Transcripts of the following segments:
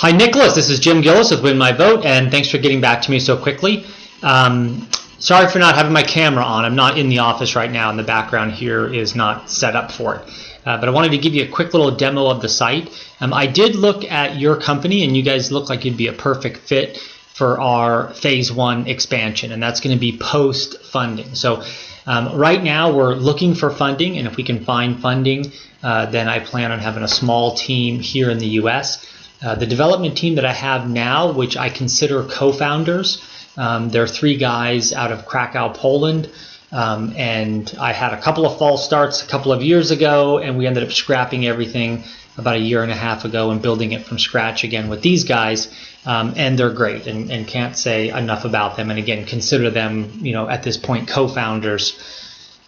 Hi, Nicholas. This is Jim Gillis with Win My Vote, and thanks for getting back to me so quickly. Sorry for not having my camera on. I'm not in the office right now, and the background here is not set up for it. But I wanted to give you a quick little demo of the site. I did look at your company, and you guys look like you'd be a perfect fit for our Phase 1 expansion, and that's going to be post-funding. So right now we're looking for funding, and if we can find funding, then I plan on having a small team here in the U.S. The development team that I have now, which I consider co-founders, there are 3 guys out of Krakow, Poland, and I had a couple of false starts a couple of years ago, and we ended up scrapping everything about a year and a half ago and building it from scratch again with these guys, and they're great, and can't say enough about them, and again, consider them, at this point, co-founders.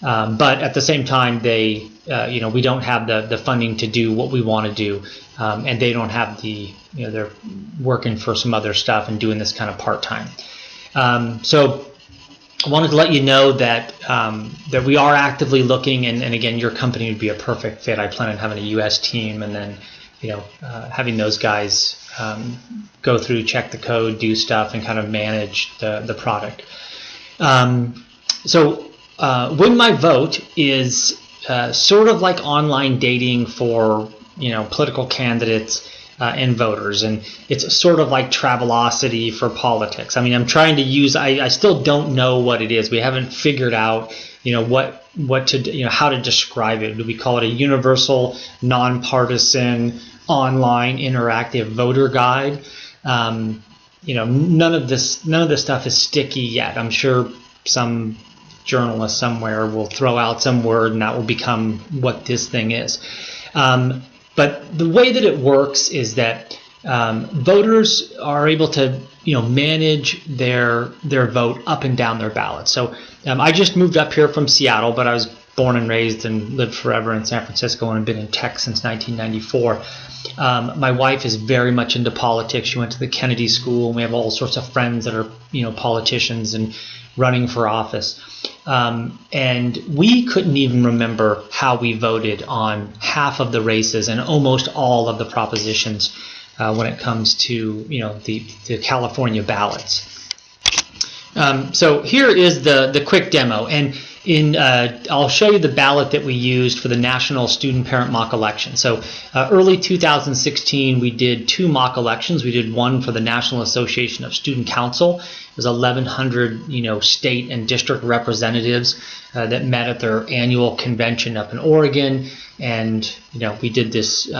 But at the same time, they, we don't have the funding to do what we want to do, and they don't have the, they're working for some other stuff and doing this kind of part-time. So I wanted to let you know that that we are actively looking, and again, your company would be a perfect fit. I plan on having a U.S. team, and then, having those guys go through, check the code, do stuff, and kind of manage the product. Win My Vote is sort of like online dating for political candidates and voters, and it's sort of like Travelocity for politics. I mean, I'm trying to use. I still don't know what it is. We haven't figured out what to how to describe it. Do we call it a universal, nonpartisan, online interactive voter guide? None of this stuff is sticky yet. I'm sure some journalist somewhere will throw out some word and that will become what this thing is. But the way that it works is that voters are able to manage their vote up and down their ballot. So I just moved up here from Seattle, but I was born and raised and lived forever in San Francisco and have been in tech since 1994. My wife is very much into politics. She went to the Kennedy School, and we have all sorts of friends that are politicians and running for office. And we couldn't even remember how we voted on half of the races and almost all of the propositions when it comes to the California ballots. So here is the quick demo, and I'll show you the ballot that we used for the National Student Parent Mock Election. So early 2016, we did 2 mock elections. We did one for the National Association of Student Council. It was 1,100 state and district representatives that met at their annual convention up in Oregon, and we did this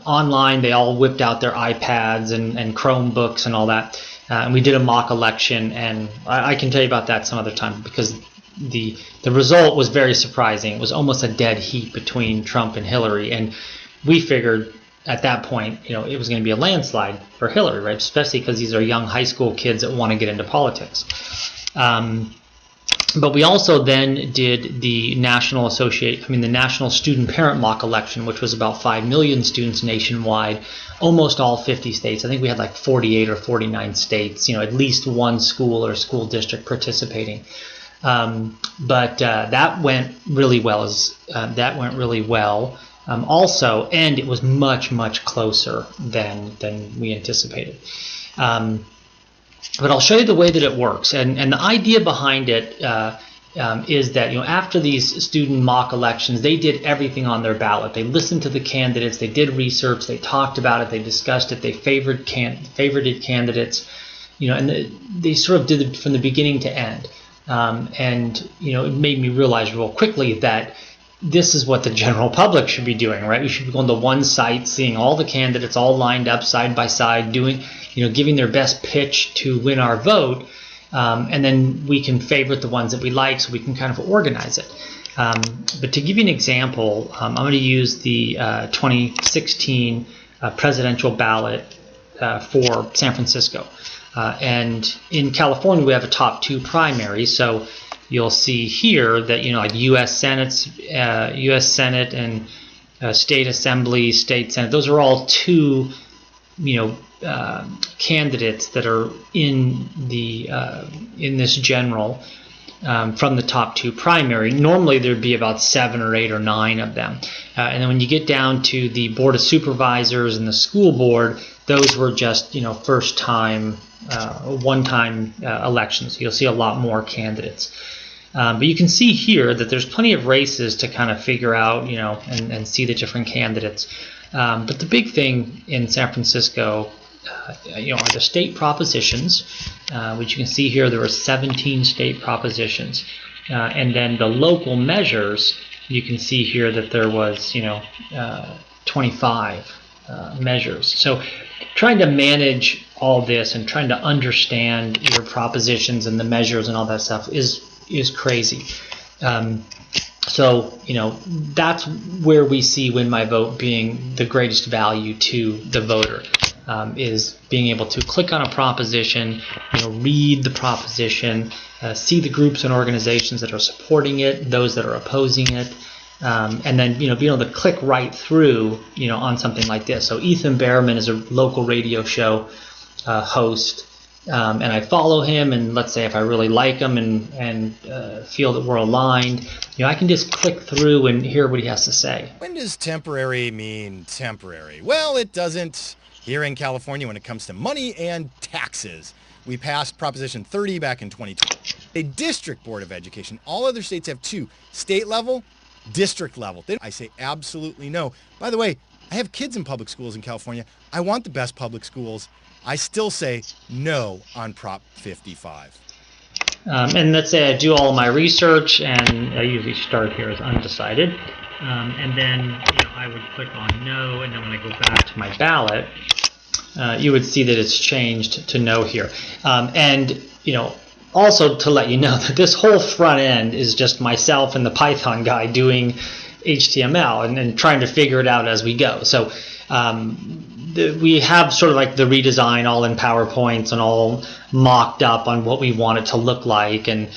online. They all whipped out their iPads and Chromebooks and all that, and we did a mock election, and I can tell you about that some other time, because the result was very surprising. It was almost a dead heat between Trump and Hillary, and we figured at that point, it was going to be a landslide for Hillary, right? Especially because these are young high school kids that want to get into politics. But we also then did the National Student Parent Mock Election, which was about 5 million students nationwide, almost all 50 states. I think we had like 48 or 49 states, at least one school or school district participating. But that went really well. Also, and it was much, much closer than we anticipated. But I'll show you the way that it works, and the idea behind it is that after these student mock elections, they did everything on their ballot. They listened to the candidates, they did research, they talked about it, they discussed it, they favorited candidates, and they sort of did it from the beginning to end. And it made me realize real quickly that this is what the general public should be doing, right? We should be going to one site, seeing all the candidates all lined up side by side, doing, giving their best pitch to win our vote, and then we can favorite the ones that we like, so we can kind of organize it. But to give you an example, I'm going to use the 2016 presidential ballot for San Francisco. And in California, we have a top 2 primaries, so you'll see here that like U.S. Senate and state assembly, state senate. Those are all 2, candidates that are in the in this general. from the top 2 primary. Normally there'd be about 7 or 8 or 9 of them. And then when you get down to the Board of Supervisors and the school board, those were just, first time, one-time elections. You'll see a lot more candidates. But you can see here that there's plenty of races to kind of figure out, and see the different candidates. But the big thing in San Francisco, are the state propositions, which you can see here. There were 17 state propositions, and then the local measures. You can see here that there was, 25 measures. So trying to manage all this and trying to understand your propositions and the measures and all that stuff is crazy. So, that's where we see Win My Vote being the greatest value to the voter, is being able to click on a proposition, read the proposition, see the groups and organizations that are supporting it, those that are opposing it, and then, being able to click right through, on something like this. So Ethan Behrman is a local radio show host. And I follow him, and let's say if I really like him and feel that we're aligned, I can just click through and hear what he has to say. When does temporary mean temporary? Well, it doesn't here in California when it comes to money and taxes. We passed Proposition 30 back in 2020. A district board of education. All other states have 2, state level, district level. I say absolutely no. By the way, I have kids in public schools in California. I want the best public schools. I still say no on Prop 55. And let's say I do all of my research, and I usually start here as undecided. And then I would click on no, and then when I go back to my ballot, you would see that it's changed to no here. And also to let you know that this whole front end is just myself and the Python guy doing HTML and trying to figure it out as we go. So we have sort of like the redesign all in PowerPoints and all mocked up on what we want it to look like, and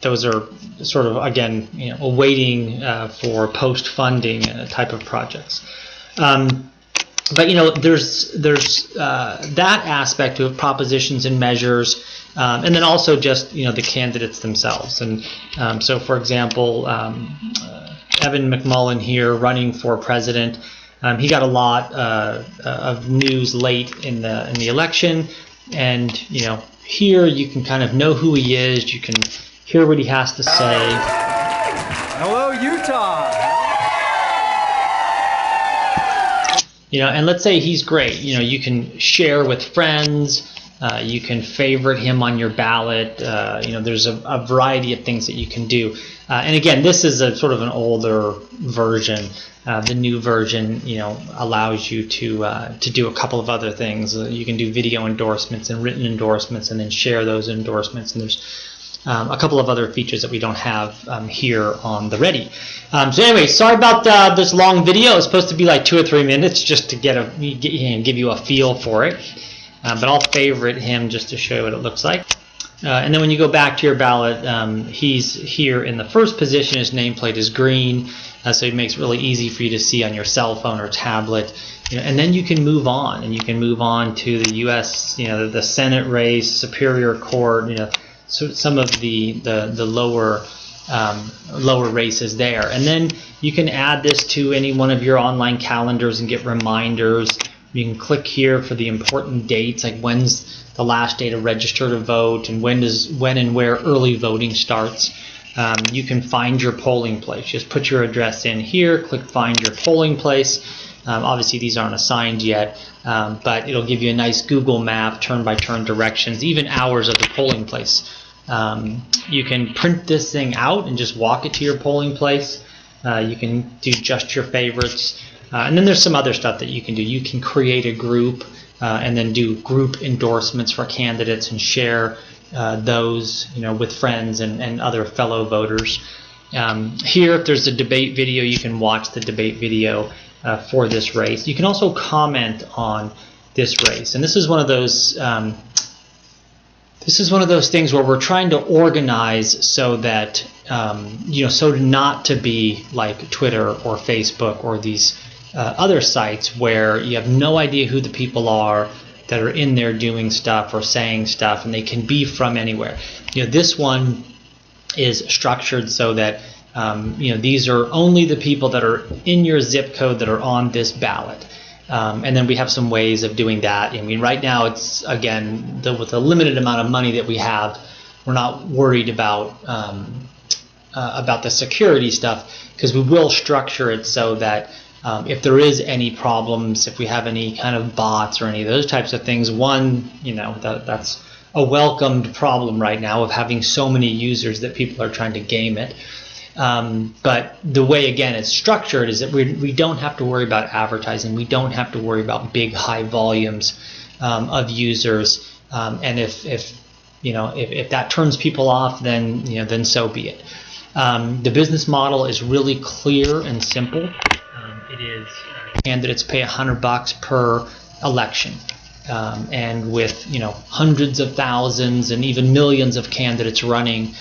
those are sort of, again, awaiting for post-funding type of projects. But there's that aspect of propositions and measures, and then also just the candidates themselves. And so, for example, Evan McMullin here running for president. He got a lot of news late in the election, and here you can kind of know who he is. You can hear what he has to say. Hello, Utah. And let's say he's great. You can share with friends. You can favorite him on your ballot. There's a variety of things that you can do. And again, this is a sort of an older version. The new version, allows you to do a couple of other things. You can do video endorsements and written endorsements, and then share those endorsements. And there's a couple of other features that we don't have here on the Ready. So anyway, sorry about this long video. It's supposed to be like 2 or 3 minutes just to give you a feel for it. But I'll favorite him just to show you what it looks like. And then when you go back to your ballot, he's here in the first position. His nameplate is green, so it makes it really easy for you to see on your cell phone or tablet. And then you can move on, and you can move on to the U.S., the Senate race, Superior Court, so some of the lower races there. And then you can add this to any one of your online calendars and get reminders. You can click here for the important dates, like when's the last day to register to vote, and when and where early voting starts. You can find your polling place. Just put your address in here, click find your polling place. Obviously these aren't assigned yet, but it'll give you a nice Google map, turn-by-turn directions, even hours of the polling place. You can print this thing out and just walk it to your polling place. You can do just your favorites. And then there's some other stuff that you can do. You can create a group and then do group endorsements for candidates and share those with friends and other fellow voters. Here, if there's a debate video, you can watch the debate video for this race. You can also comment on this race, and this is one of those things where we're trying to organize so that so not to be like Twitter or Facebook or these other sites where you have no idea who the people are. that are in there doing stuff or saying stuff, and they can be from anywhere. This one is structured so that these are only the people that are in your zip code that are on this ballot. And then we have some ways of doing that. I mean, right now it's, again, with the limited amount of money that we have, we're not worried about the security stuff, because we will structure it so that if there is any problems, if we have any kind of bots or any of those types of things, that's a welcomed problem right now of having so many users that people are trying to game it. But the way, again, it's structured is that we don't have to worry about advertising. We don't have to worry about big, high volumes of users. And if that turns people off, then so be it. The business model is really clear and simple. It is candidates pay $100 per election. And with hundreds of thousands and even millions of candidates running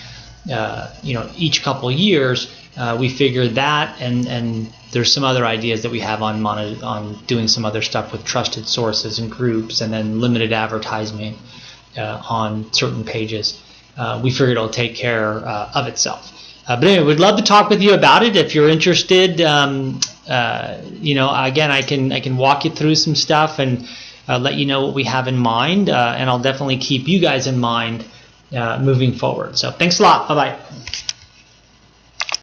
each couple years, we figure that, and there's some other ideas that we have on doing some other stuff with trusted sources and groups, and then limited advertising on certain pages. We figured it'll take care of itself. But anyway, we'd love to talk with you about it if you're interested. Again, I can walk you through some stuff and let you know what we have in mind, and I'll definitely keep you guys in mind moving forward. So thanks a lot. Bye-bye.